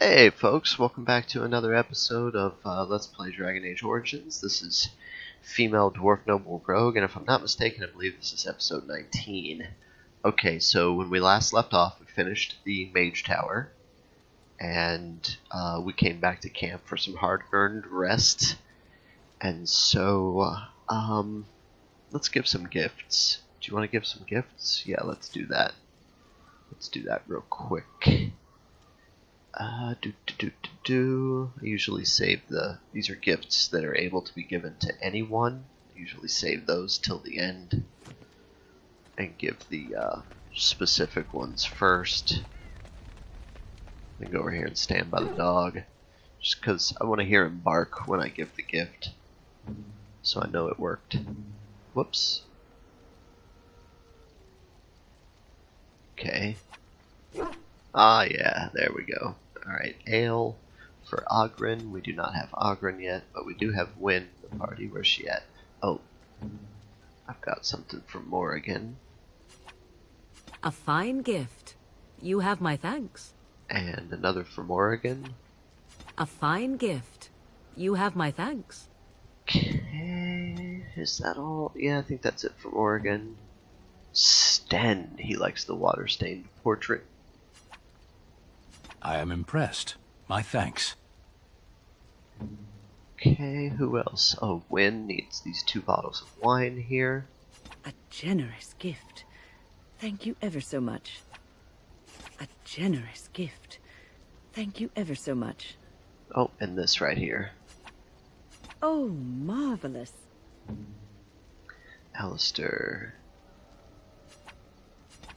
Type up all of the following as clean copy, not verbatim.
Hey folks, welcome back to another episode of Let's Play Dragon Age Origins. This is Female Dwarf Noble Rogue, and if I'm not mistaken, I believe this is episode 19. Okay, so when we last left off, we finished the Mage Tower, and we came back to camp for some hard-earned rest. And so, let's give some gifts. Do you want to give some gifts? Yeah, let's do that. Let's do that real quick. I usually save these are gifts that are able to be given to anyone. I usually save those till the end and give the specific ones first. Then go over here and stand by the dog, just because I want to hear him bark when I give the gift, so I know it worked. Whoops. Okay. Ah, yeah, there we go. Alright, ale for Ogren. We do not have Ogren yet, but we do have Wynne in the party. Where's she at? Oh, I've got something from Morrigan. A fine gift. You have my thanks. And another for Morrigan. A fine gift. You have my thanks. Okay, is that all? Yeah, I think that's it for Morrigan. Sten, he likes the water-stained portrait. I am impressed. My thanks. Okay, who else? Oh, Wynne needs these 2 bottles of wine here. A generous gift. Thank you ever so much. A generous gift. Thank you ever so much. Oh, and this right here. Oh, marvelous. Alistair.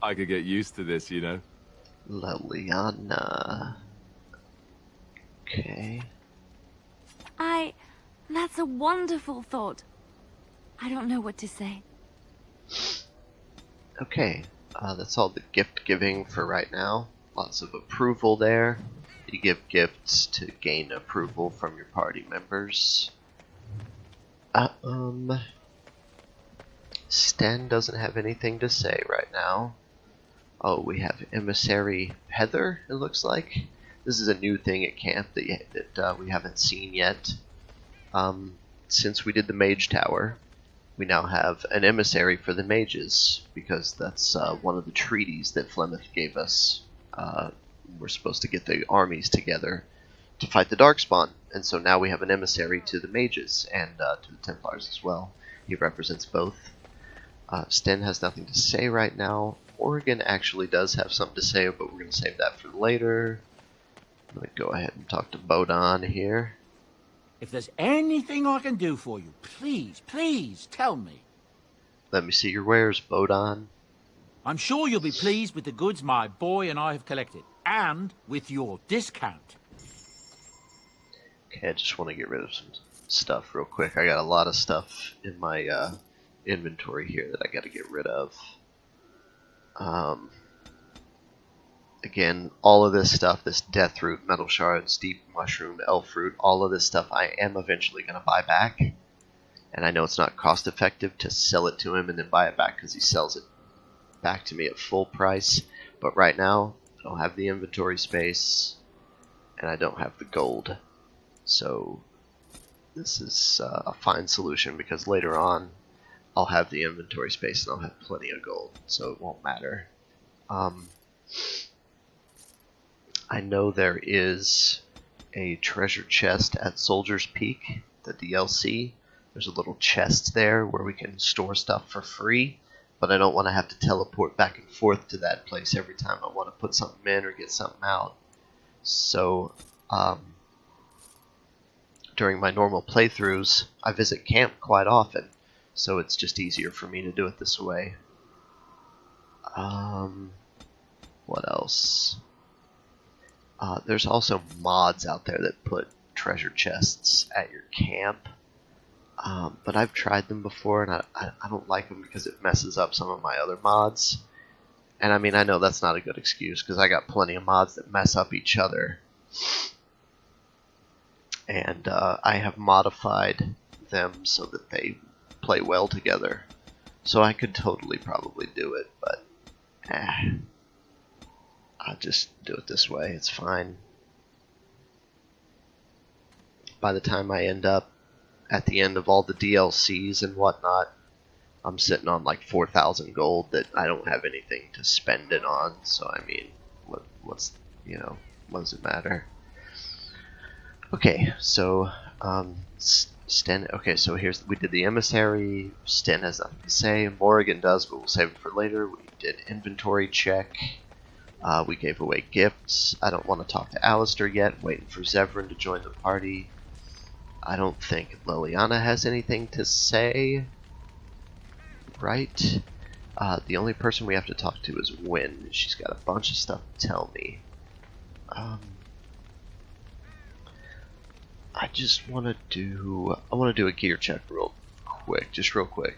I could get used to this, you know. Liliana. Okay. That's a wonderful thought. I don't know what to say. Okay, that's all the gift giving for right now. Lots of approval there. You give gifts to gain approval from your party members. Sten doesn't have anything to say right now. Oh, we have Emissary Heather, it looks like. This is a new thing at camp that we haven't seen yet. Since we did the Mage Tower, we now have an emissary for the mages, because that's one of the treaties that Flemeth gave us. We're supposed to get the armies together to fight the Darkspawn, and so now we have an emissary to the mages and to the Templars as well. He represents both. Sten has nothing to say right now. Oregon actually does have something to say, but we're going to save that for later. Let me go ahead and talk to Bodon here. If there's anything I can do for you, please tell me. Let me see your wares, Bodon. I'm sure you'll be pleased with the goods my boy and I have collected, and with your discount. Okay, I just want to get rid of some stuff real quick. I got a lot of stuff in my inventory here that I got to get rid of. Again, all of this stuff, this death root, metal shards, deep mushroom, elf root, all of this stuff I am eventually going to buy back. And I know it's not cost effective to sell it to him and then buy it back because he sells it back to me at full price. But right now, I don't have the inventory space and I don't have the gold. So this is a fine solution because later on I'll have the inventory space and I'll have plenty of gold, so it won't matter. I know there is a treasure chest at Soldier's Peak, the DLC. There's a little chest there where we can store stuff for free, but I don't want to have to teleport back and forth to that place every time I want to put something in or get something out. So, during my normal playthroughs, I visit camp quite often, so it's just easier for me to do it this way. What else? There's also mods out there that put treasure chests at your camp, but I've tried them before and I don't like them because it messes up some of my other mods. And I mean, I know that's not a good excuse because I got plenty of mods that mess up each other. And I have modified them so that they play well together. So I could totally probably do it, but I'll just do it this way. It's fine. by the time I end up at the end of all the DLCs and whatnot, I'm sitting on like 4,000 gold that I don't have anything to spend it on. So I mean, what does it matter? Okay, so Sten. Okay, so we did the emissary. Sten has nothing to say. Morrigan does, but we'll save it for later. We did inventory check. We gave away gifts. I don't want to talk to Alistair yet. Waiting for Zevran to join the party. I don't think Liliana has anything to say. Right? The only person we have to talk to is Wynne. She's got a bunch of stuff to tell me. I just want to do a gear check real quick.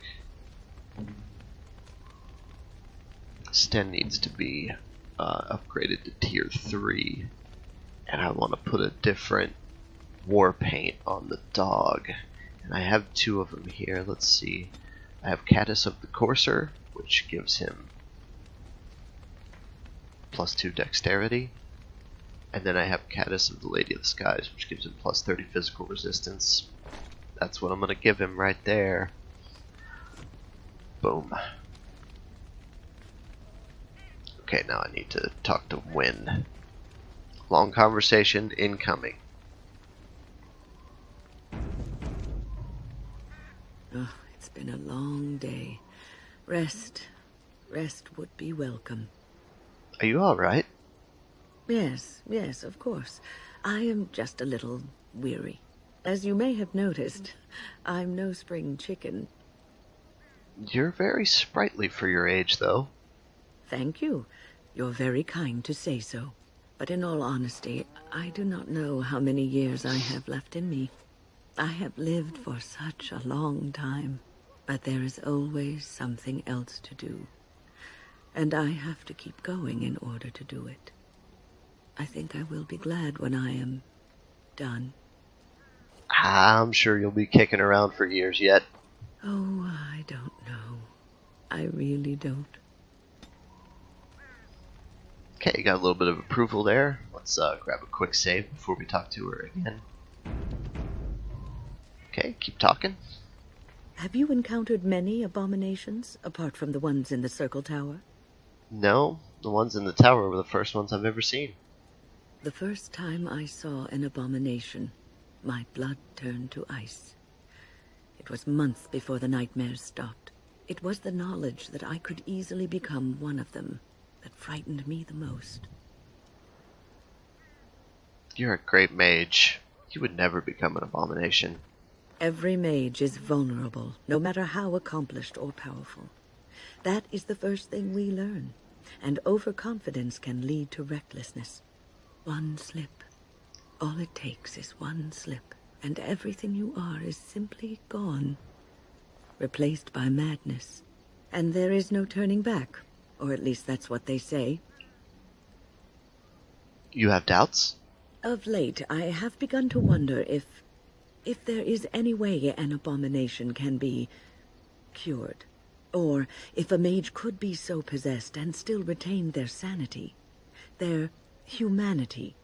Sten needs to be upgraded to tier 3, and I want to put a different war paint on the dog. And I have 2 of them here. Let's see. I have Caddis of the Courser, which gives him +2 dexterity. And then I have Caddis of the Lady of the Skies, which gives him +30 physical resistance. That's what I'm going to give him right there. Boom. Okay, now I need to talk to Wynne. Long conversation incoming. Oh, it's been a long day. Rest would be welcome. Are you alright? Yes, of course. I am just a little weary. As you may have noticed, I'm no spring chicken. You're very sprightly for your age, though. Thank you. You're very kind to say so. But in all honesty, I do not know how many years I have left in me. I have lived for such a long time, but there is always something else to do. And I have to keep going in order to do it. I think I will be glad when I am done. I'm sure you'll be kicking around for years yet. Oh, I don't know. I really don't. Okay, got a little bit of approval there. Let's grab a quick save before we talk to her again. Okay, keep talking. Have you encountered many abominations, apart from the ones in the Circle Tower? No, the ones in the tower were the first ones I've ever seen. The first time I saw an abomination, my blood turned to ice. It was months before the nightmares stopped. It was the knowledge that I could easily become one of them that frightened me the most. You're a great mage. You would never become an abomination. Every mage is vulnerable, no matter how accomplished or powerful. That is the first thing we learn, and overconfidence can lead to recklessness. One slip. All it takes is one slip, and everything you are is simply gone. Replaced by madness. And there is no turning back, or at least that's what they say. You have doubts? Of late, I have begun to wonder if there is any way an abomination can be cured. Or if a mage could be so possessed and still retain their sanity, their humanity.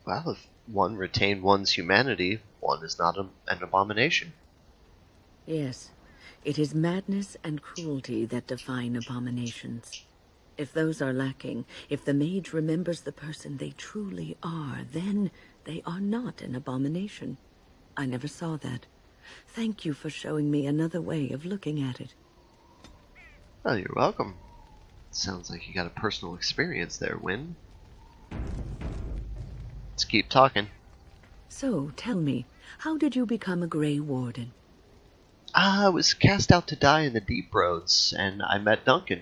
Well, if one retained one's humanity, one is not an abomination. Yes, it is madness and cruelty that define abominations. If those are lacking, if the mage remembers the person they truly are, then they are not an abomination. I never saw that. Thank you for showing me another way of looking at it. Oh, you're welcome. Sounds like you got a personal experience there, Wynne. Let's keep talking. So, tell me, how did you become a Grey Warden? I was cast out to die in the deep roads, and I met Duncan.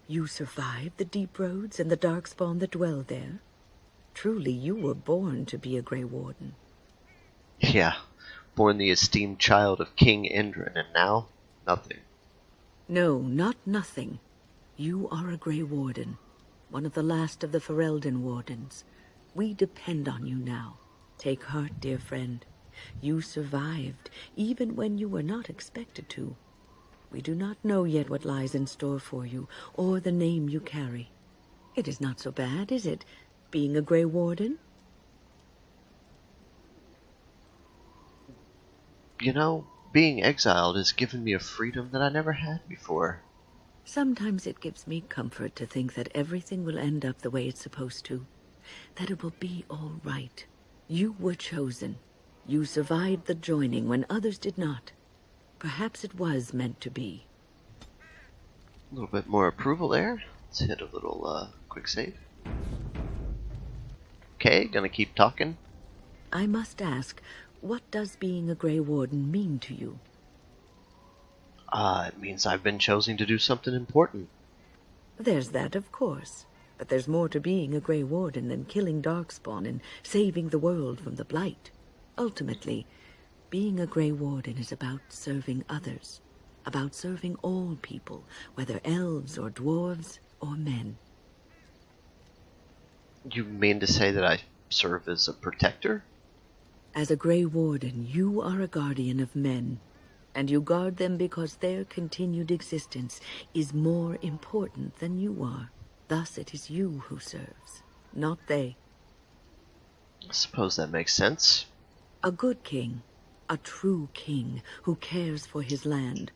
You survived the deep roads and the darkspawn that dwell there? Truly, you were born to be a Grey Warden. Yeah, born the esteemed child of King Indran, and now, nothing. No, not nothing. You are a Grey Warden, one of the last of the Ferelden Wardens. We depend on you now. Take heart, dear friend. You survived, even when you were not expected to. We do not know yet what lies in store for you, or the name you carry. It is not so bad, is it, being a Grey Warden? You know, being exiled has given me a freedom that I never had before. Sometimes it gives me comfort to think that everything will end up the way it's supposed to. That it will be all right. You were chosen. You survived the joining when others did not. Perhaps it was meant to be. A little bit more approval there. Let's hit a little quick save. Okay, gonna keep talking. I must ask, what does being a Grey Warden mean to you? It means I've been chosen to do something important. There's that, of course. But there's more to being a Grey Warden than killing Darkspawn and saving the world from the Blight. Ultimately, being a Grey Warden is about serving others. About serving all people, whether elves or dwarves or men. You mean to say that I serve as a protector? As a Grey Warden, you are a guardian of men, and you guard them because their continued existence is more important than you are. Thus it is you who serves, not they. I suppose that makes sense. A good king, a true king who cares for his land,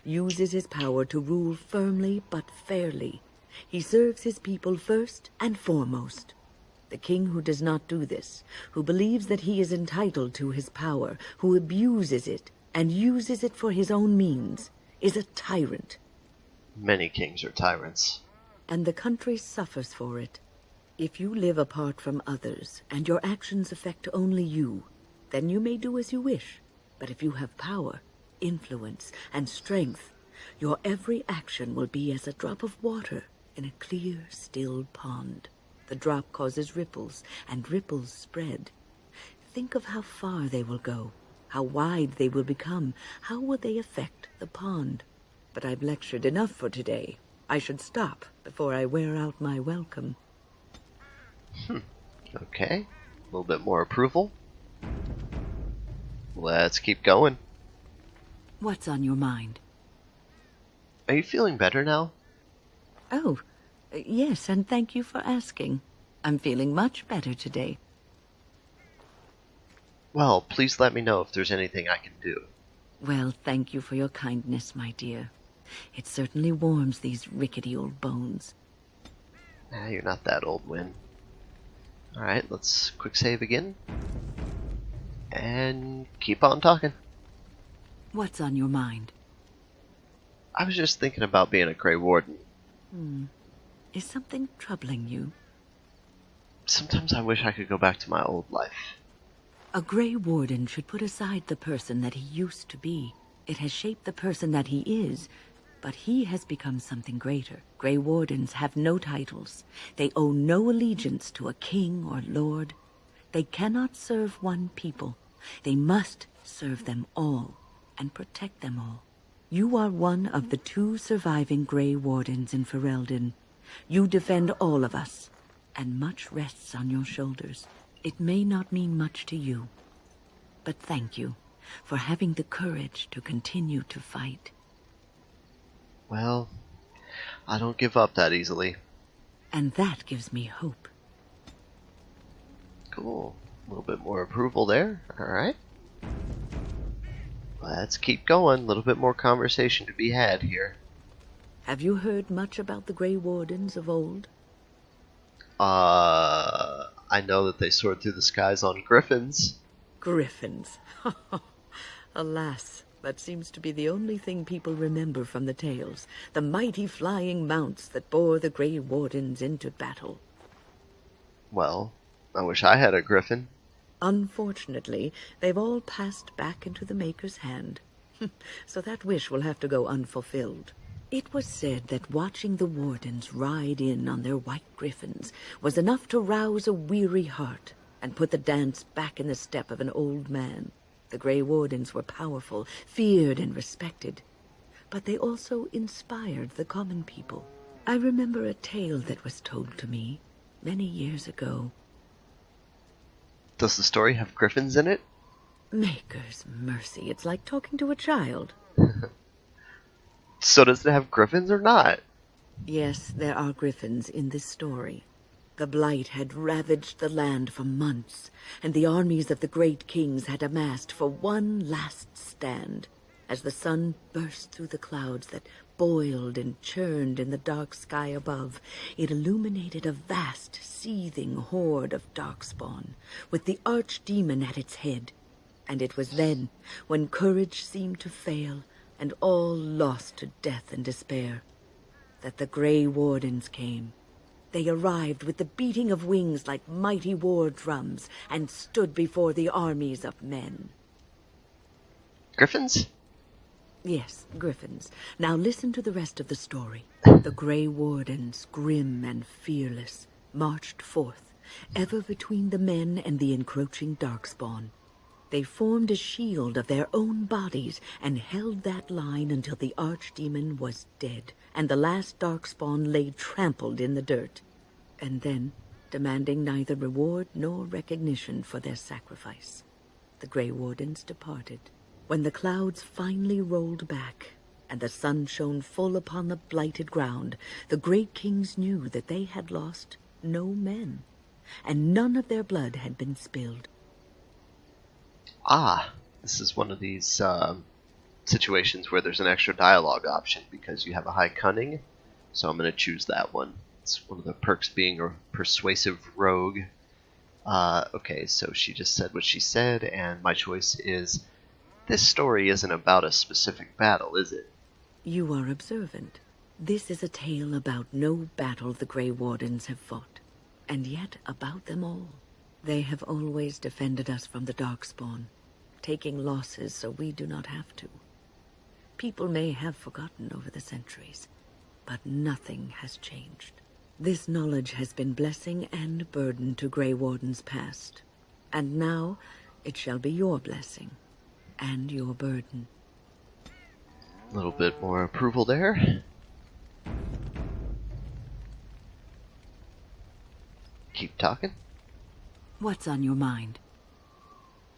uses his power to rule firmly but fairly. He serves his people first and foremost. The king who does not do this, who believes that he is entitled to his power, who abuses it and uses it for his own means, is a tyrant. Many kings are tyrants. And the country suffers for it. If you live apart from others, and your actions affect only you, then you may do as you wish. But if you have power, influence, and strength, your every action will be as a drop of water in a clear, still pond. The drop causes ripples, and ripples spread. Think of how far they will go, how wide they will become, how will they affect the pond. But I've lectured enough for today. I should stop before I wear out my welcome. Okay, a little bit more approval. Let's keep going. What's on your mind? Are you feeling better now? Oh, yes, and thank you for asking. I'm feeling much better today. Well, please let me know if there's anything I can do. Well, thank you for your kindness, my dear. It certainly warms these rickety old bones. You're not that old, Wynne. Alright, let's quick save again. And keep on talking. What's on your mind? I was just thinking about being a Grey Warden. Is something troubling you? Sometimes I wish I could go back to my old life. A Grey Warden should put aside the person that he used to be. It has shaped the person that he is, but he has become something greater. Grey Wardens have no titles. They owe no allegiance to a king or lord. They cannot serve one people. They must serve them all and protect them all. You are one of the 2 surviving Grey Wardens in Ferelden. You defend all of us, and much rests on your shoulders. It may not mean much to you, but thank you for having the courage to continue to fight. Well, I don't give up that easily. And that gives me hope. Cool. A little bit more approval there. Alright. Let's keep going. A little bit more conversation to be had here. Have you heard much about the Grey Wardens of old? I know that they soared through the skies on griffins. Griffins. Alas, that seems to be the only thing people remember from the tales. The mighty flying mounts that bore the Grey Wardens into battle. Well, I wish I had a griffin. Unfortunately, they've all passed back into the Maker's hand. So that wish will have to go unfulfilled. It was said that watching the Wardens ride in on their white griffins was enough to rouse a weary heart and put the dance back in the step of an old man. The Grey Wardens were powerful, feared and respected, but they also inspired the common people. I remember a tale that was told to me many years ago. Does the story have griffins in it? Maker's mercy, it's like talking to a child. So does it have griffins or not? Yes, there are griffins in this story. The blight had ravaged the land for months, and the armies of the great kings had amassed for one last stand. As the sun burst through the clouds that boiled and churned in the dark sky above, it illuminated a vast, seething horde of darkspawn, with the archdemon at its head. And it was then, when courage seemed to fail, and all lost to death and despair, that the Grey Wardens came. They arrived with the beating of wings like mighty war drums, and stood before the armies of men. Griffins? Yes, griffins. Now listen to the rest of the story. The Grey Wardens, grim and fearless, marched forth, ever between the men and the encroaching darkspawn. They formed a shield of their own bodies and held that line until the archdemon was dead, and the last darkspawn lay trampled in the dirt. And then, demanding neither reward nor recognition for their sacrifice, the Grey Wardens departed. When the clouds finally rolled back, and the sun shone full upon the blighted ground, the great kings knew that they had lost no men, and none of their blood had been spilled. Ah, this is one of these situations where there's an extra dialogue option because you have a high cunning, so I'm going to choose that one. It's one of the perks being a persuasive rogue. Okay, so she just said what she said, and my choice is, this story isn't about a specific battle, is it? You are observant. This is a tale about no battle the Grey Wardens have fought, and yet about them all. They have always defended us from the Darkspawn, taking losses so we do not have to. People may have forgotten over the centuries, but nothing has changed. This knowledge has been blessing and burden to Grey Wardens past, and now it shall be your blessing and your burden. A little bit more approval there. Keep talking. What's on your mind?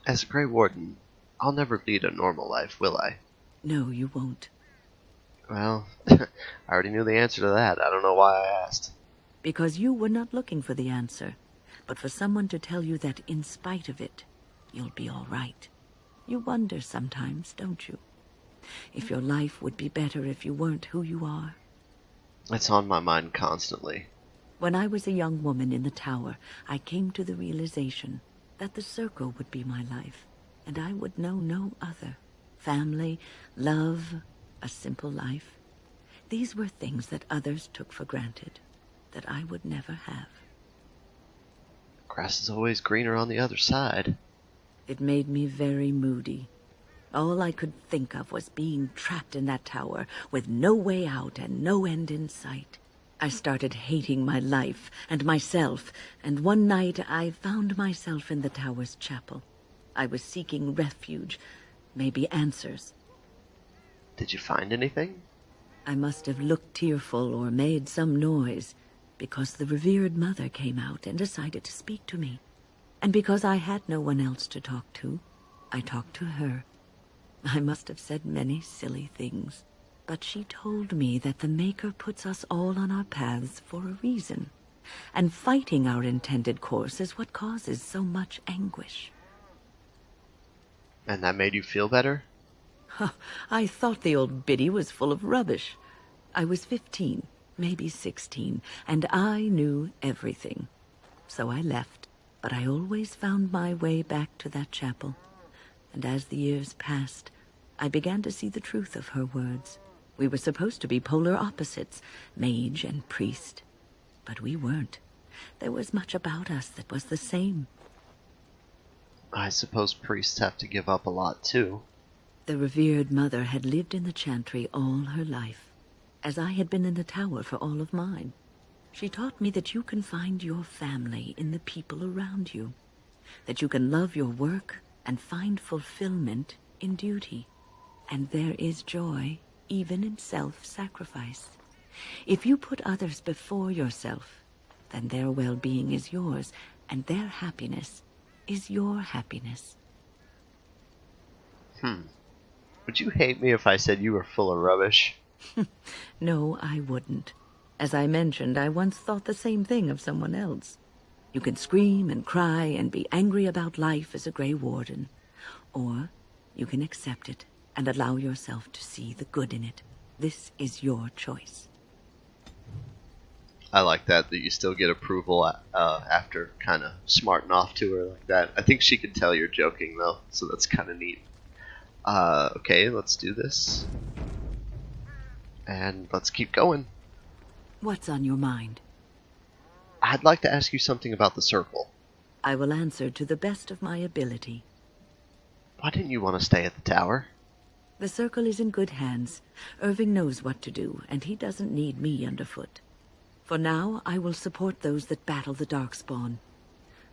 As a Grey Warden, I'll never lead a normal life, will I? No, you won't. Well, I already knew the answer to that. I don't know why I asked. Because you were not looking for the answer, but for someone to tell you that in spite of it, you'll be all right. You wonder sometimes, don't you? If your life would be better if you weren't who you are. It's on my mind constantly. When I was a young woman in the tower, I came to the realization that the circle would be my life, and I would know no other. Family, love, a simple life. These were things that others took for granted, that I would never have. Grass is always greener on the other side. It made me very moody. All I could think of was being trapped in that tower with no way out and no end in sight. I started hating my life and myself, and one night I found myself in the tower's chapel. I was seeking refuge, maybe answers. Did you find anything? I must have looked tearful or made some noise, because the revered mother came out and decided to speak to me. And because I had no one else to talk to, I talked to her. I must have said many silly things, but she told me that the Maker puts us all on our paths for a reason, and fighting our intended course is what causes so much anguish. And that made you feel better? I thought the old biddy was full of rubbish. I was 15, maybe 16, and I knew everything. So I left, but I always found my way back to that chapel. And as the years passed, I began to see the truth of her words. We were supposed to be polar opposites, mage and priest. But we weren't. There was much about us that was the same. I suppose priests have to give up a lot, too. The revered mother had lived in the chantry all her life, as I had been in the tower for all of mine. She taught me that you can find your family in the people around you, that you can love your work and find fulfillment in duty, and there is joy even in self-sacrifice. If you put others before yourself, then their well-being is yours, and their happiness is your happiness. Would you hate me if I said you were full of rubbish? No, I wouldn't. As I mentioned, I once thought the same thing of someone else. You can scream and cry and be angry about life as a Grey Warden, or you can accept it and allow yourself to see the good in it. This is your choice. I like that you still get approval after kind of smarting off to her like that. I think she can tell you're joking, though, so that's kind of neat. Okay, let's do this. And let's keep going. What's on your mind? I'd like to ask you something about the circle. I will answer to the best of my ability. Why didn't you want to stay at the tower? The circle is in good hands. Irving knows what to do, and he doesn't need me underfoot. For now, I will support those that battle the Darkspawn.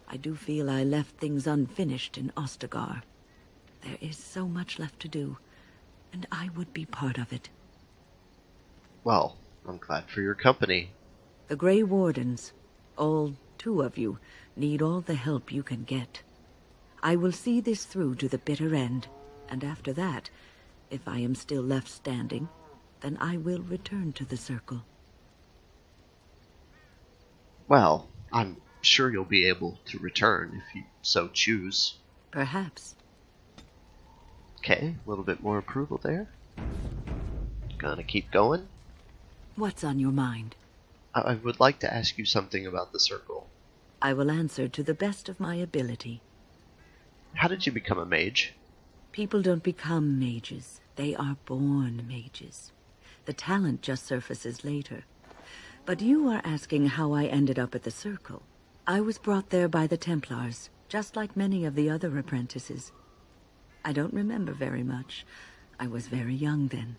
I do feel I left things unfinished in Ostagar. There is so much left to do, and I would be part of it. Well, I'm glad for your company. The Grey Wardens, all 2 of you, need all the help you can get. I will see this through to the bitter end, and after that, if I am still left standing, then I will return to the circle. Well, I'm sure you'll be able to return if you so choose. Perhaps. Okay, a little bit more approval there. Gonna keep going. What's on your mind? I would like to ask you something about the circle. I will answer to the best of my ability. How did you become a mage? People don't become mages. They are born mages. The talent just surfaces later. But you are asking how I ended up at the circle. I was brought there by the Templars, just like many of the other apprentices. I don't remember very much. I was very young then.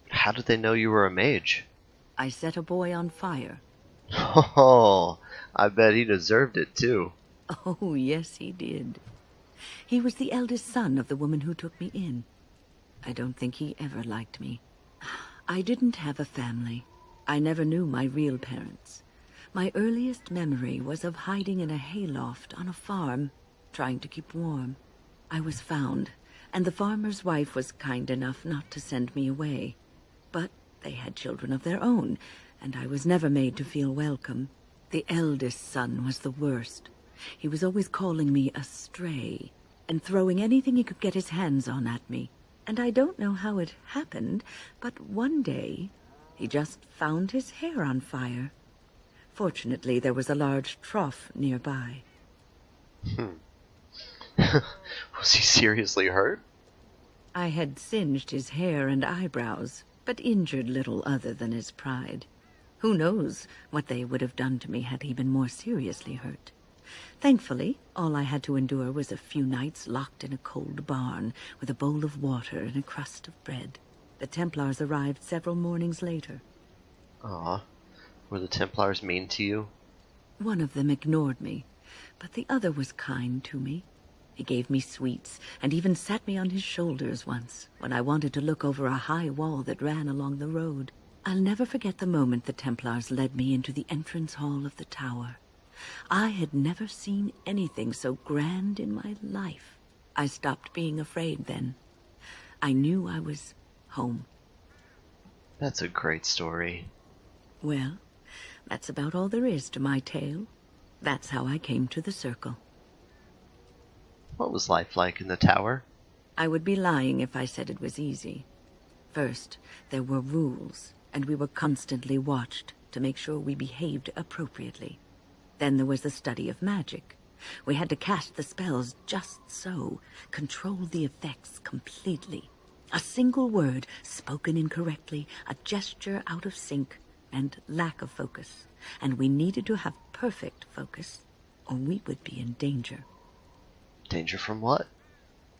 How did they know you were a mage? I set a boy on fire. Oh, I bet he deserved it too. Oh, yes, he did. He was the eldest son of the woman who took me in. I don't think he ever liked me. I didn't have a family. I never knew my real parents. My earliest memory was of hiding in a hayloft on a farm, trying to keep warm. I was found, and the farmer's wife was kind enough not to send me away. But they had children of their own, and I was never made to feel welcome. The eldest son was the worst. He was always calling me a stray, and throwing anything he could get his hands on at me. And I don't know how it happened, but one day, he just found his hair on fire. Fortunately, there was a large trough nearby. Was he seriously hurt? I had singed his hair and eyebrows, but injured little other than his pride. Who knows what they would have done to me had he been more seriously hurt. Thankfully, all I had to endure was a few nights locked in a cold barn with a bowl of water and a crust of bread. The Templars arrived several mornings later. Aw, were the Templars mean to you? One of them ignored me, but the other was kind to me. He gave me sweets and even sat me on his shoulders once when I wanted to look over a high wall that ran along the road. I'll never forget the moment the Templars led me into the entrance hall of the tower. I had never seen anything so grand in my life. I stopped being afraid then. I knew I was home. That's a great story. Well, that's about all there is to my tale. That's how I came to the circle. What was life like in the tower? I would be lying if I said it was easy. First, there were rules, and we were constantly watched to make sure we behaved appropriately. Then there was the study of magic. We had to cast the spells just so, control the effects completely. A single word spoken incorrectly, a gesture out of sync, and lack of focus. And we needed to have perfect focus, or we would be in danger. Danger from what?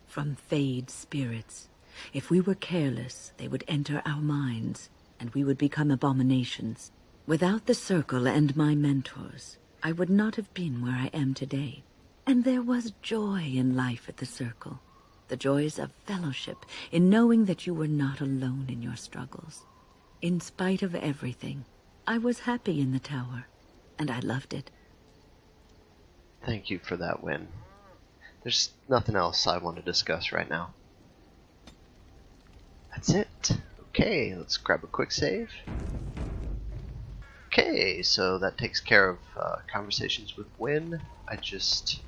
From Fade spirits. If we were careless, they would enter our minds, and we would become abominations. Without the circle and my mentors, I would not have been where I am today. And there was joy in life at the circle. The joys of fellowship, in knowing that you were not alone in your struggles. In spite of everything, I was happy in the tower, and I loved it. Thank you for that, Wynne. There's nothing else I want to discuss right now. That's it. Okay, let's grab a quick save. Okay, so that takes care of conversations with Wynne. I just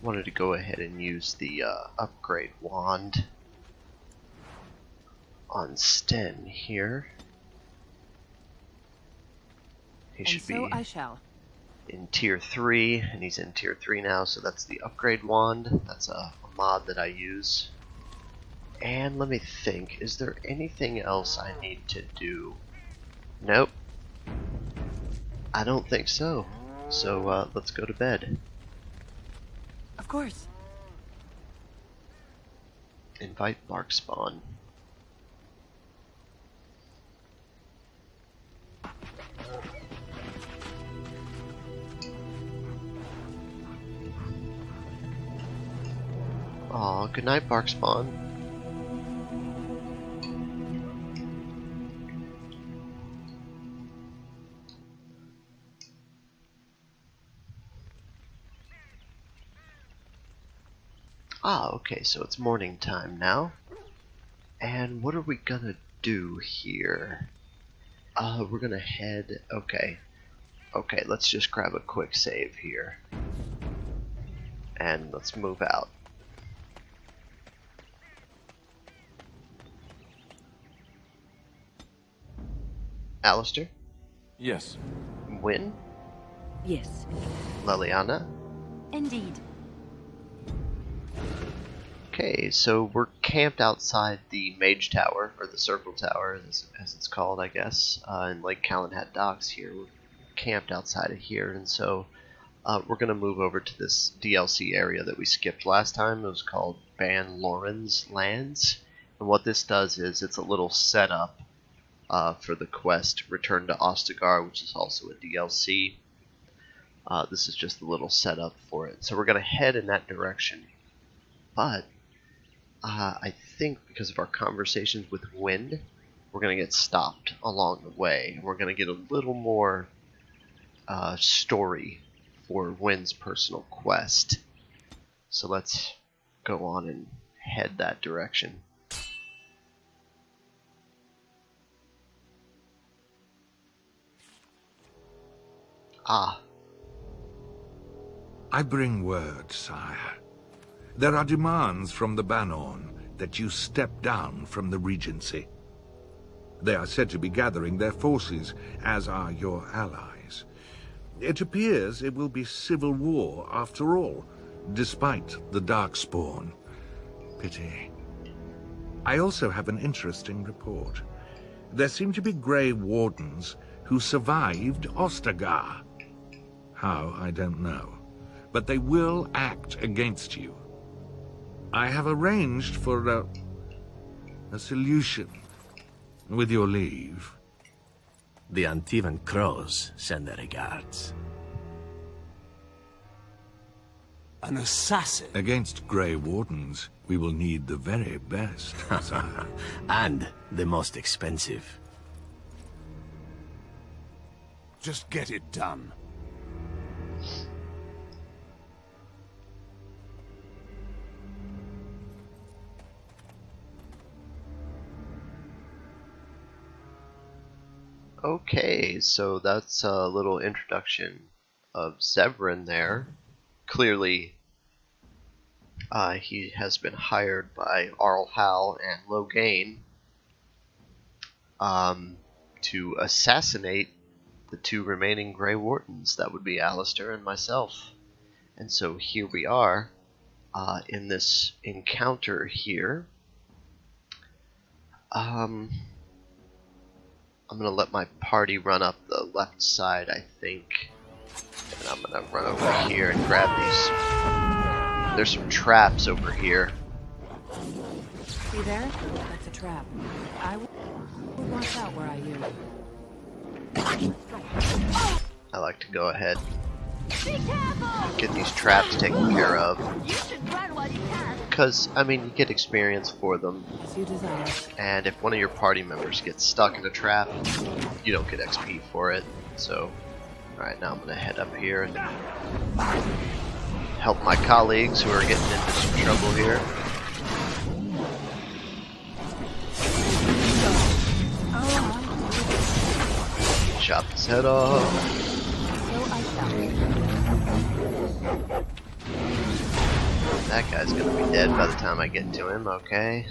wanted to go ahead and use the upgrade wand on Sten here. He should be I shall. in tier 3, and he's in tier 3 now, so that's the upgrade wand. That's a mod that I use. And let me think, is there anything else I need to do? Nope. I don't think so. So let's go to bed. Of course. Invite Bark Spawn. Aw, good night, Bark Spawn. Ah, okay, so it's morning time now. And what are we gonna do here? We're gonna head... Okay, let's just grab a quick save here. And let's move out. Alistair? Yes. Wynne? Yes. Liliana? Indeed. Okay, so we're camped outside the Mage Tower, or the Circle Tower, as it's called, I guess, in Lake Calenhat Docks here. We're camped outside of here, and so we're going to move over to this DLC area that we skipped last time. It was called Ban Loren's Lands, and what this does is it's a little setup for the quest Return to Ostagar, which is also a DLC. This is just a little setup for it. So we're going to head in that direction, but I think because of our conversations with Wynne, we're going to get stopped along the way. We're going to get a little more story for Wynne's personal quest. So let's go on and head that direction. Ah. I bring word, sire. There are demands from the Banorn that you step down from the Regency. They are said to be gathering their forces, as are your allies. It appears it will be civil war after all, despite the Darkspawn. Pity. I also have an interesting report. There seem to be Grey Wardens who survived Ostagar. How, I don't know. But they will act against you. I have arranged for a solution, with your leave. The Antivan Crows send their regards. An assassin? Against Grey Wardens, we will need the very best, sire. And the most expensive. Just get it done. Okay, so that's a little introduction of Zevran there. Clearly, he has been hired by Arl Hal and Loghain to assassinate the two remaining Grey Wardens. That would be Alistair and myself. And so here we are in this encounter here. I'm going to let my party run up the left side, I think. And I'm going to run over here and grab these. There's some traps over here. See there? That's a trap. I will watch out where I use. I like to go ahead, Be careful! get these traps taken care of. You should run while you can. Because, I mean, you get experience for them. As you desire. And if one of your party members gets stuck in a trap, you don't get XP for it. So, alright, now I'm going to head up here and help my colleagues who are getting into some trouble here. Chop his head off. So I shall. That guy's gonna be dead by the time I get to him, okay.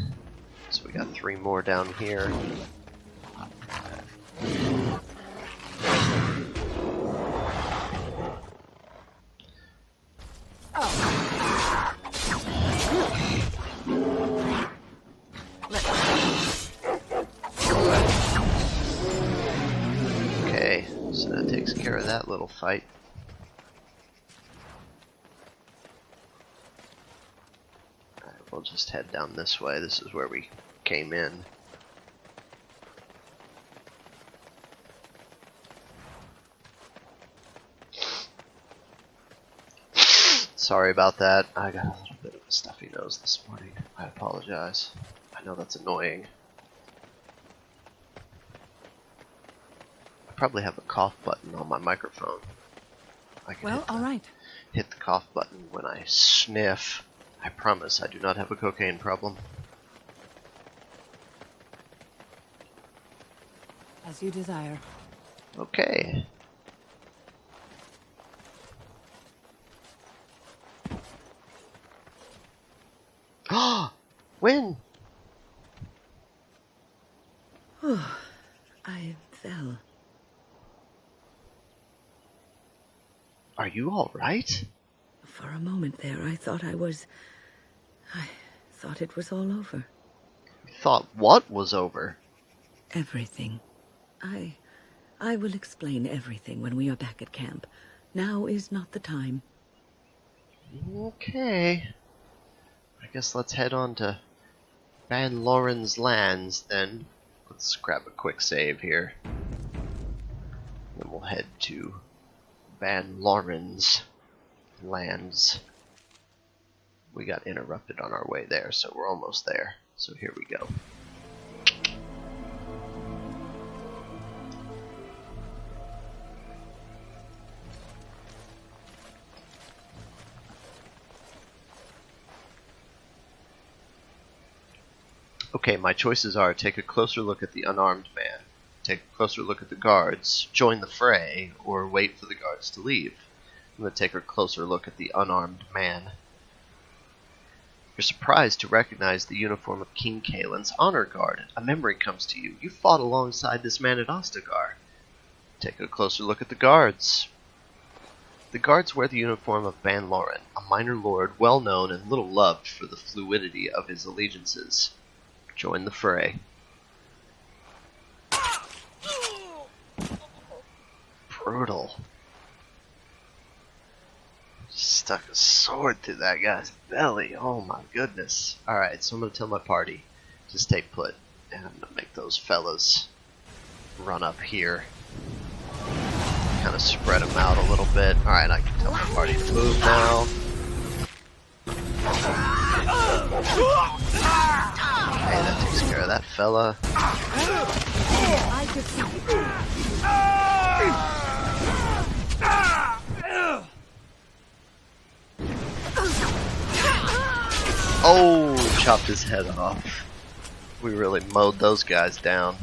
So we got 3 more down here. Okay, so that takes care of that little fight. Alright, we'll just head down this way. This is where we came in. Sorry about that. I got a little bit of a stuffy nose this morning. I apologize. I know that's annoying. I probably have a cough button on my microphone. I can Well, all right. hit the cough button when I sniff. I promise I do not have a cocaine problem. As you desire. Okay. Wynne! I fell. Are you alright? For a moment there, I thought it was all over. You thought what was over? Everything. I will explain everything when we are back at camp. Now is not the time. Okay. I guess let's head on to Van Loren's lands then. Let's grab a quick save here. Then we'll head to Van Loren's lands. We got interrupted on our way there, so we're almost there. So here we go. Okay, my choices are take a closer look at the unarmed man, take a closer look at the guards, join the fray, or wait for the guards to leave. I'm going to take a closer look at the unarmed man. You're surprised to recognize the uniform of King Kaelin's honor guard. A memory comes to you. You fought alongside this man at Ostagar. Take a closer look at the guards. The guards wear the uniform of Van Loren, a minor lord well known and little loved for the fluidity of his allegiances. Join the fray. Brutal. Stuck a sword through that guy's belly. Oh my goodness. Alright, so I'm going to tell my party to stay put. And I'm going to make those fellas run up here. Kind of spread them out a little bit. Alright, I can tell my party to move now. Okay, that takes care of that fella. Oh, chopped his head off. We really mowed those guys down.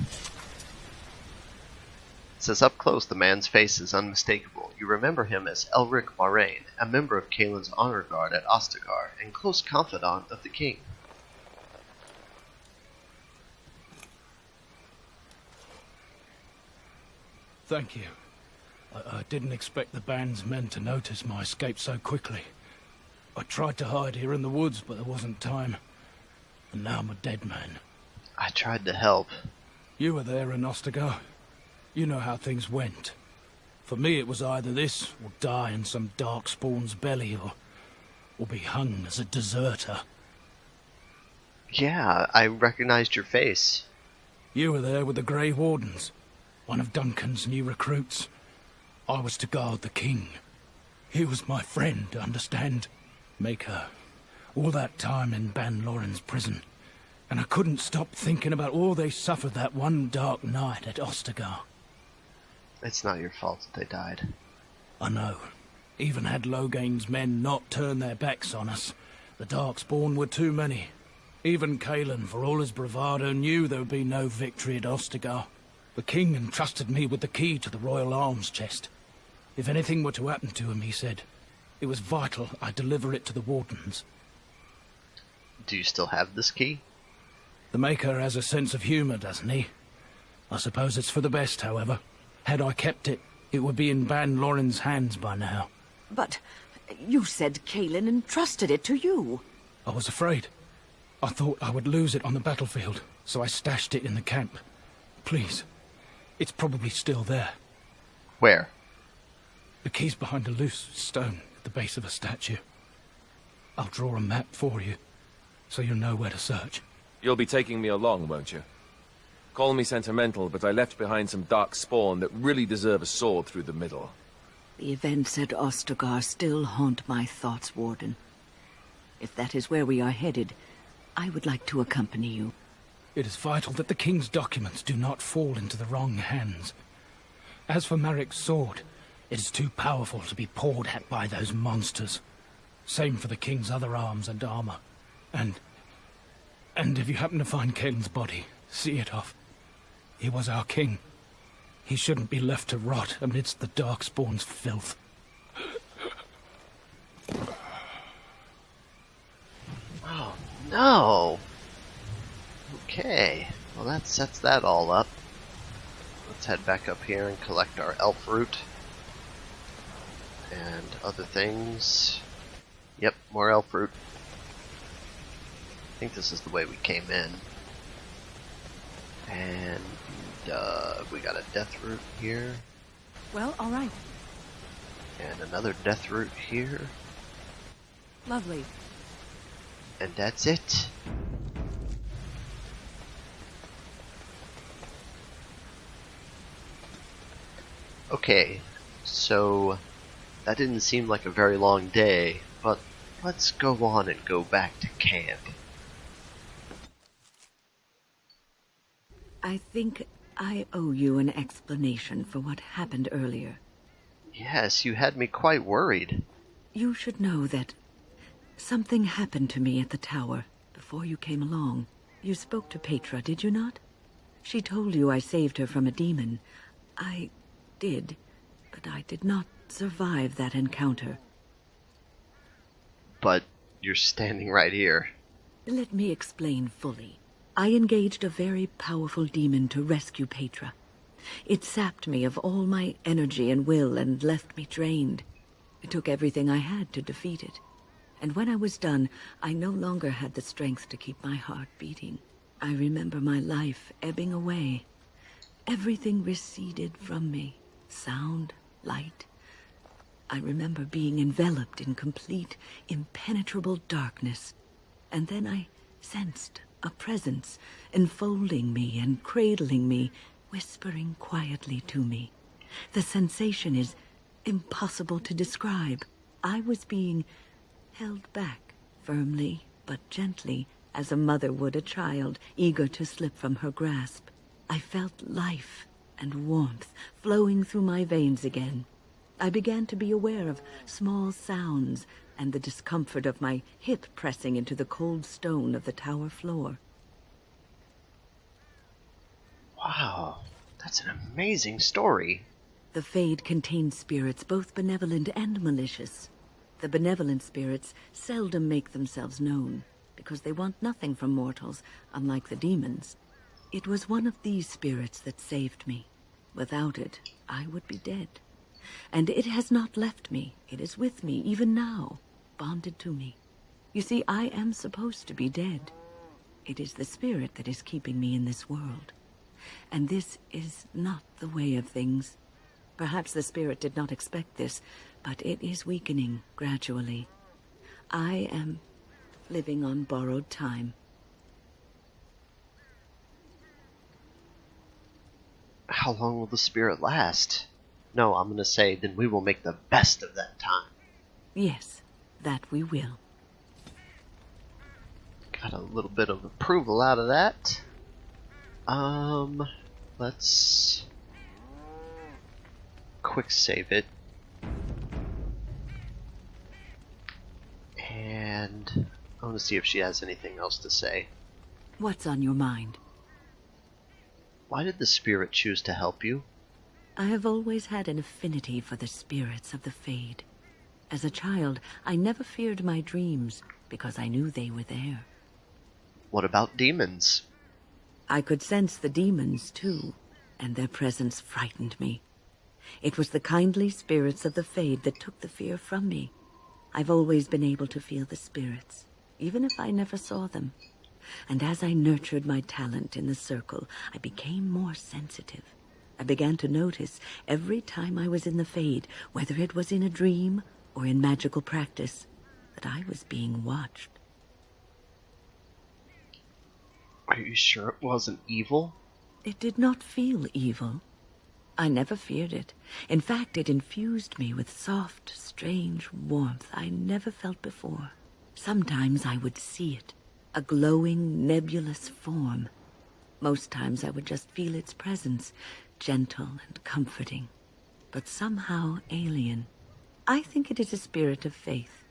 It says up close the man's face is unmistakable. You remember him as Elric Moraine, a member of Kaelin's honor guard at Ostagar, and close confidant of the king. Thank you. I didn't expect the band's men to notice my escape so quickly. I tried to hide here in the woods, but there wasn't time. And now I'm a dead man. I tried to help. You were there in Ostagar. You know how things went. For me it was either this, or die in some dark spawn's belly, or be hung as a deserter. Yeah, I recognized your face. You were there with the Grey Wardens, one of Duncan's new recruits. I was to guard the king. He was my friend, understand? Maker. All that time in Van Loren's prison. And I couldn't stop thinking about all they suffered that one dark night at Ostagar. It's not your fault that they died. I know. Even had Loghain's men not turned their backs on us, the Darkspawn were too many. Even Kaelin, for all his bravado, knew there would be no victory at Ostagar. The king entrusted me with the key to the royal arms chest. If anything were to happen to him, he said, it was vital I deliver it to the wardens. Do you still have this key? The Maker has a sense of humor, doesn't he? I suppose it's for the best, however. Had I kept it, it would be in Ban Loren's hands by now. But you said Kaelin entrusted it to you. I was afraid. I thought I would lose it on the battlefield, so I stashed it in the camp. Please, it's probably still there. Where? The key's behind a loose stone at the base of a statue. I'll draw a map for you, so you'll know where to search. You'll be taking me along, won't you? Call me sentimental, but I left behind some dark spawn that really deserve a sword through the middle. The events at Ostagar still haunt my thoughts, Warden. If that is where we are headed, I would like to accompany you. It is vital that the king's documents do not fall into the wrong hands. As for Marik's sword, it is too powerful to be pawed at by those monsters. Same for the king's other arms and armor. And if you happen to find Kaelin's body, see it off. He was our king. He shouldn't be left to rot amidst the Darkspawn's filth. Oh, no! Okay, well that sets that all up. Let's head back up here and collect our elf root. And other things. Yep, more elf root. I think this is the way we came in. And we got a death root here. Well, all right. And another death root here. Lovely. And that's it. Okay, so that didn't seem like a very long day, but let's go on and go back to camp. I think I owe you an explanation for what happened earlier. Yes, you had me quite worried. You should know that something happened to me at the tower before you came along. You spoke to Petra, did you not? She told you I saved her from a demon. I did, but I did not survive that encounter. But you're standing right here. Let me explain fully. I engaged a very powerful demon to rescue Petra. It sapped me of all my energy and will and left me drained. It took everything I had to defeat it. And when I was done, I no longer had the strength to keep my heart beating. I remember my life ebbing away. Everything receded from me. Sound, light. I remember being enveloped in complete, impenetrable darkness. And then I sensed a presence enfolding me and cradling me, whispering quietly to me. The sensation is impossible to describe. I was being held back, firmly but gently, as a mother would a child, eager to slip from her grasp. I felt life and warmth flowing through my veins again. I began to be aware of small sounds and the discomfort of my hip pressing into the cold stone of the tower floor. Wow, that's an amazing story. The Fade contains spirits both benevolent and malicious. The benevolent spirits seldom make themselves known, because they want nothing from mortals, unlike the demons. It was one of these spirits that saved me. Without it, I would be dead. And it has not left me. It is with me, even now, bonded to me. You see, I am supposed to be dead. It is the spirit that is keeping me in this world. And this is not the way of things. Perhaps the spirit did not expect this, but it is weakening gradually. I am living on borrowed time. How long will the spirit last? No, I'm going to say, then we will make the best of that time. Yes, that we will. Got a little bit of approval out of that. Let's quick save it. And I want to see if she has anything else to say. What's on your mind? Why did the spirit choose to help you? I have always had an affinity for the spirits of the Fade. As a child, I never feared my dreams because I knew they were there. What about demons? I could sense the demons, too, and their presence frightened me. It was the kindly spirits of the Fade that took the fear from me. I've always been able to feel the spirits, even if I never saw them. And as I nurtured my talent in the circle, I became more sensitive. I began to notice every time I was in the Fade, whether it was in a dream or in magical practice, that I was being watched. Are you sure it wasn't evil? It did not feel evil. I never feared it. In fact, it infused me with soft, strange warmth I never felt before. Sometimes I would see it, a glowing, nebulous form. Most times I would just feel its presence, gentle and comforting, but somehow alien. I think it is a spirit of faith.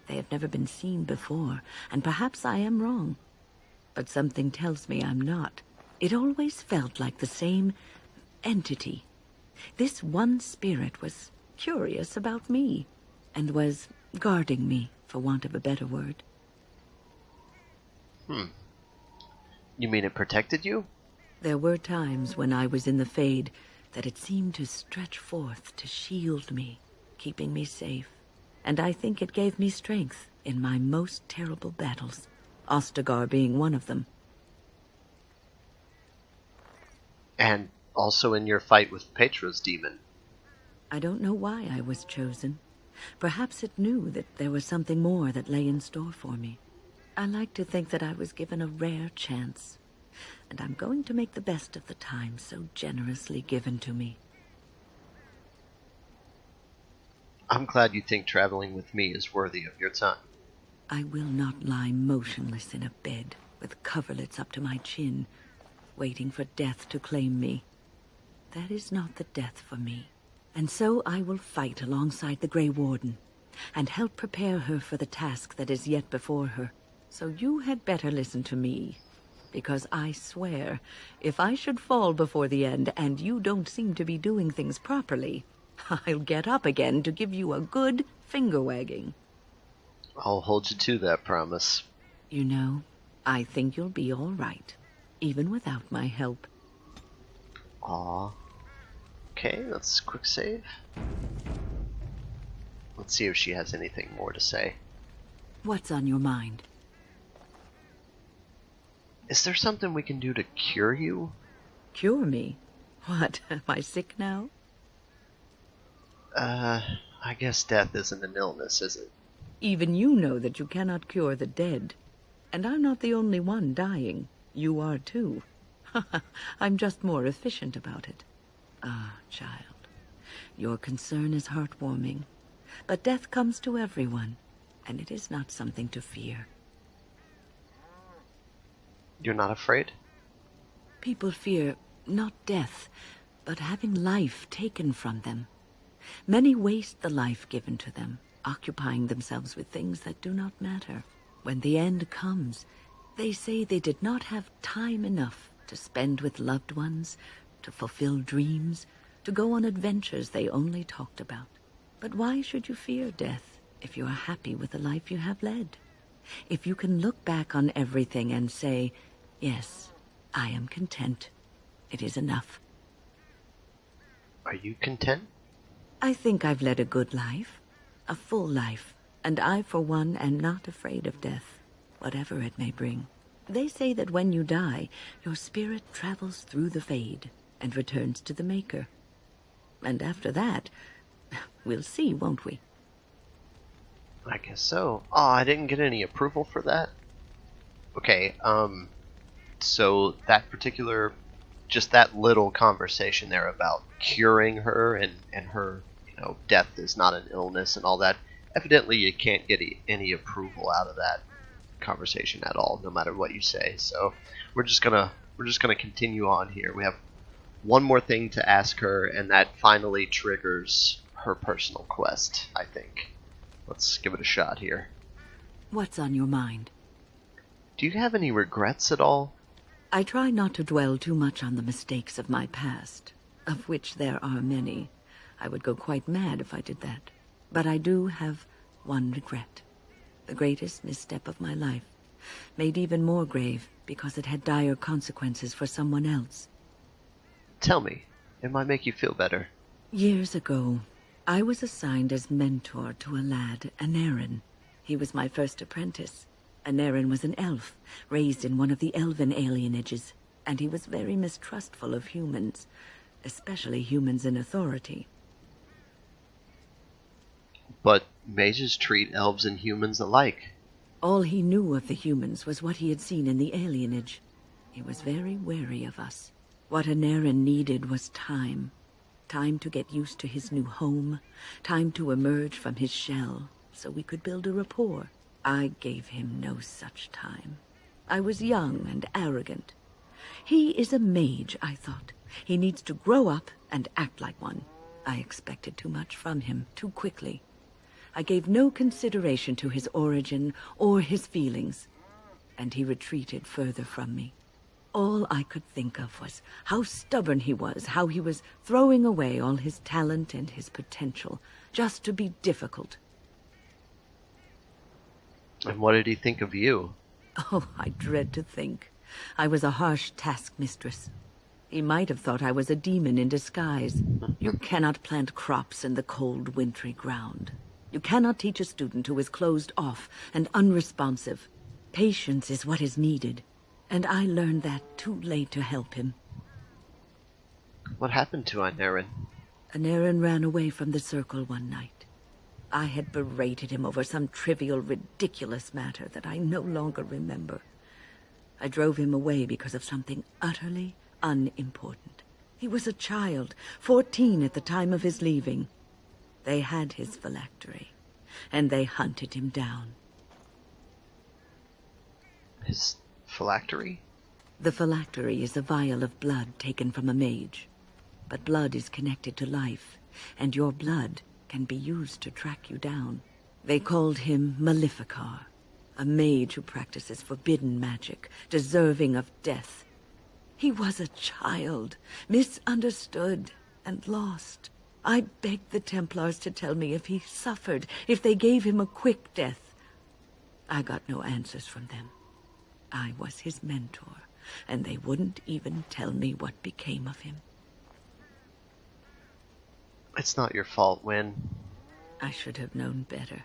They have never been seen before, and perhaps I am wrong. But something tells me I'm not. It always felt like the same entity. This one spirit was curious about me, and was guarding me, for want of a better word. You mean it protected you? There were times when I was in the Fade that it seemed to stretch forth to shield me, keeping me safe. And I think it gave me strength in my most terrible battles, Ostagar being one of them. And also in your fight with Petra's demon. I don't know why I was chosen. Perhaps it knew that there was something more that lay in store for me. I like to think that I was given a rare chance, and I'm going to make the best of the time so generously given to me. I'm glad you think traveling with me is worthy of your time. I will not lie motionless in a bed with coverlets up to my chin, waiting for death to claim me. That is not the death for me. And so I will fight alongside the Grey Warden, and help prepare her for the task that is yet before her. So you had better listen to me, because I swear, if I should fall before the end and you don't seem to be doing things properly, I'll get up again to give you a good finger-wagging. I'll hold you to that promise. You know, I think you'll be all right, even without my help. Aw. Okay, let's quick save. Let's see if she has anything more to say. What's on your mind? Is there something we can do to cure you? Cure me? What, am I sick now? I guess death isn't an illness, is it? Even you know that you cannot cure the dead. And I'm not the only one dying. You are too. I'm just more efficient about it. Ah, child, your concern is heartwarming. But death comes to everyone, and it is not something to fear. You're not afraid? People fear not death, but having life taken from them. Many waste the life given to them, occupying themselves with things that do not matter. When the end comes, they say they did not have time enough to spend with loved ones, to fulfill dreams, to go on adventures they only talked about. But why should you fear death if you are happy with the life you have led? If you can look back on everything and say, yes, I am content. It is enough. Are you content? I think I've led a good life, a full life, and I, for one, am not afraid of death, whatever it may bring. They say that when you die, your spirit travels through the Fade and returns to the Maker. And after that, we'll see, won't we? I guess so. Oh, I didn't get any approval for that? Okay, so that particular, just that little conversation there about curing her and her, death is not an illness and all that, evidently you can't get any approval out of that conversation at all, no matter what you say. So we're just gonna continue on here. We have one more thing to ask her, and that finally triggers her personal quest, I think. Let's give it a shot here. What's on your mind? Do you have any regrets at all? I try not to dwell too much on the mistakes of my past, of which there are many. I would go quite mad if I did that. But I do have one regret. The greatest misstep of my life, made even more grave because it had dire consequences for someone else. Tell me, it might make you feel better. Years ago, I was assigned as mentor to a lad, Anarin. He was my first apprentice. Anarin was an elf, raised in one of the elven alienages, and he was very mistrustful of humans, especially humans in authority. But mages treat elves and humans alike. All he knew of the humans was what he had seen in the alienage. He was very wary of us. What Anarin needed was time. Time to get used to his new home. Time to emerge from his shell, so we could build a rapport. I gave him no such time. I was young and arrogant. He is a mage, I thought. He needs to grow up and act like one. I expected too much from him, too quickly. I gave no consideration to his origin or his feelings, and he retreated further from me. All I could think of was how stubborn he was, how he was throwing away all his talent and his potential, just to be difficult. And what did he think of you? Oh, I dread to think. I was a harsh taskmistress. He might have thought I was a demon in disguise. You cannot plant crops in the cold, wintry ground. You cannot teach a student who is closed off and unresponsive. Patience is what is needed, and I learned that too late to help him. What happened to Anarin? Anarin ran away from the circle one night. I had berated him over some trivial, ridiculous matter that I no longer remember. I drove him away because of something utterly unimportant. He was a child, 14 at the time of his leaving. They had his phylactery, and they hunted him down. His phylactery? The phylactery is a vial of blood taken from a mage. But blood is connected to life, and your blood can be used to track you down. They called him Maleficar, a mage who practices forbidden magic, deserving of death. He was a child, misunderstood and lost. I begged the Templars to tell me if he suffered, if they gave him a quick death. I got no answers from them. I was his mentor, and they wouldn't even tell me what became of him. It's not your fault, Wynne. I should have known better.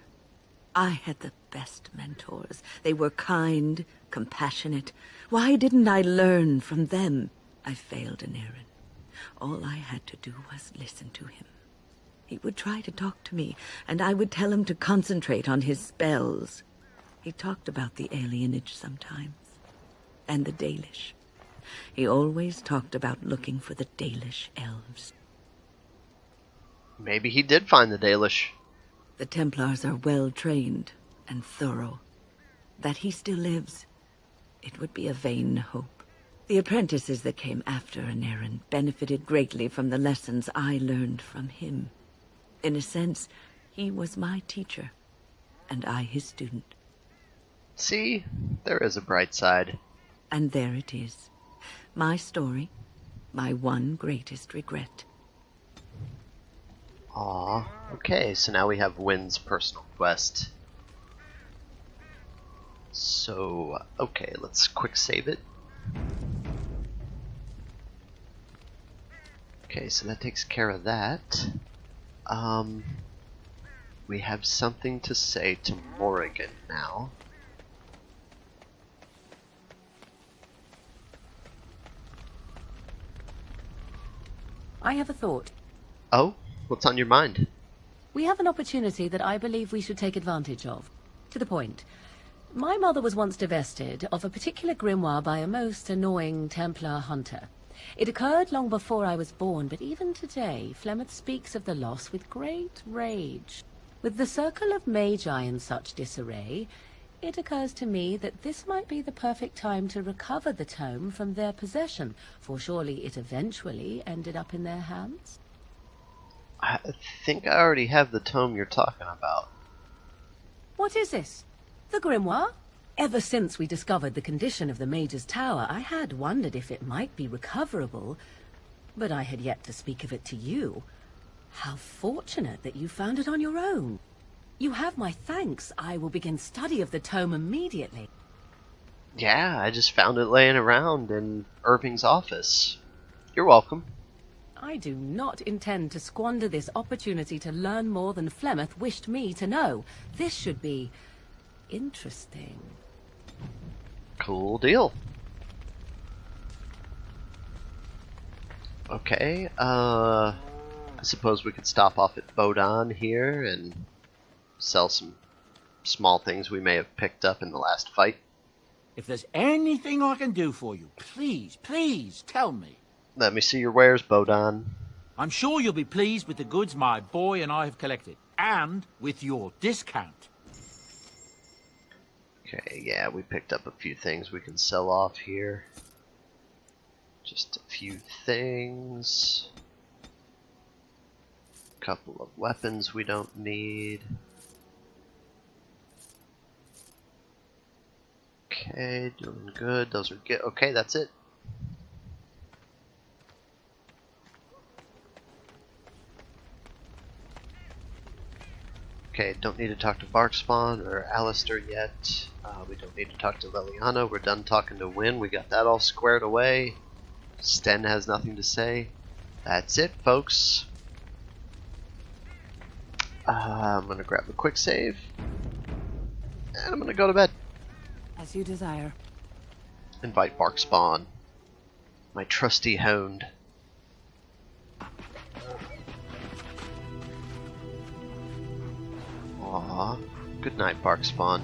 I had the best mentors. They were kind, compassionate. Why didn't I learn from them? I failed Anarin. All I had to do was listen to him. He would try to talk to me, and I would tell him to concentrate on his spells. He talked about the alienage sometimes, and the Dalish. He always talked about looking for the Dalish elves. Maybe he did find the Dalish. The Templars are well trained and thorough. That he still lives, it would be a vain hope. The apprentices that came after Anarin benefited greatly from the lessons I learned from him. In a sense, he was my teacher, and I his student. See, there is a bright side. And there it is. My story, my one greatest regret. Aw, okay, so now we have Wynne's personal quest. So, okay, let's quick save it. Okay, so that takes care of that. We have something to say to Morrigan now. I have a thought. Oh? What's on your mind? We have an opportunity that I believe we should take advantage of. To the point. My mother was once divested of a particular grimoire by a most annoying Templar hunter. It occurred long before I was born, but even today, Flemeth speaks of the loss with great rage. With the circle of magi in such disarray, it occurs to me that this might be the perfect time to recover the tome from their possession, for surely it eventually ended up in their hands. I think I already have the tome you're talking about. What is this? The grimoire? Ever since we discovered the condition of the Major's Tower, I had wondered if it might be recoverable, but I had yet to speak of it to you. How fortunate that you found it on your own. You have my thanks. I will begin study of the tome immediately. Yeah, I just found it laying around in Irving's office. You're welcome. I do not intend to squander this opportunity to learn more than Flemeth wished me to know. This should be interesting. Cool deal. Okay, I suppose we could stop off at Bodon here and sell some small things we may have picked up in the last fight. If there's anything I can do for you, please, please tell me. Let me see your wares, Bodon. I'm sure you'll be pleased with the goods my boy and I have collected, and with your discount. Okay, yeah, we picked up a few things we can sell off here. Just a few things. A couple of weapons we don't need. Okay, doing good. Those are good. Okay, that's it. Okay, don't need to talk to Barkspawn or Alistair yet. We don't need to talk to Leliana. We're done talking to Wynne. We got that all squared away. Sten has nothing to say. That's it, folks. I'm going to grab a quick save. And I'm going to go to bed. As you desire. Invite Barkspawn. My trusty hound. Aw, good night, Barkspawn.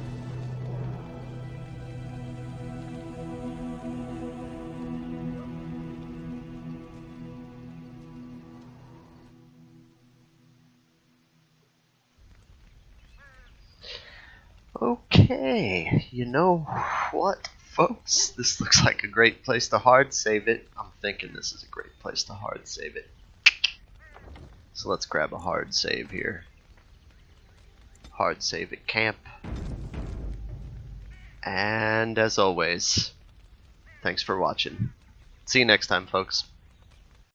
Okay, you know what, folks? This looks like a great place to hard save it. I'm thinking this is a great place to hard save it. So let's grab a hard save here. Hard save at camp. And as always, thanks for watching. See you next time, folks.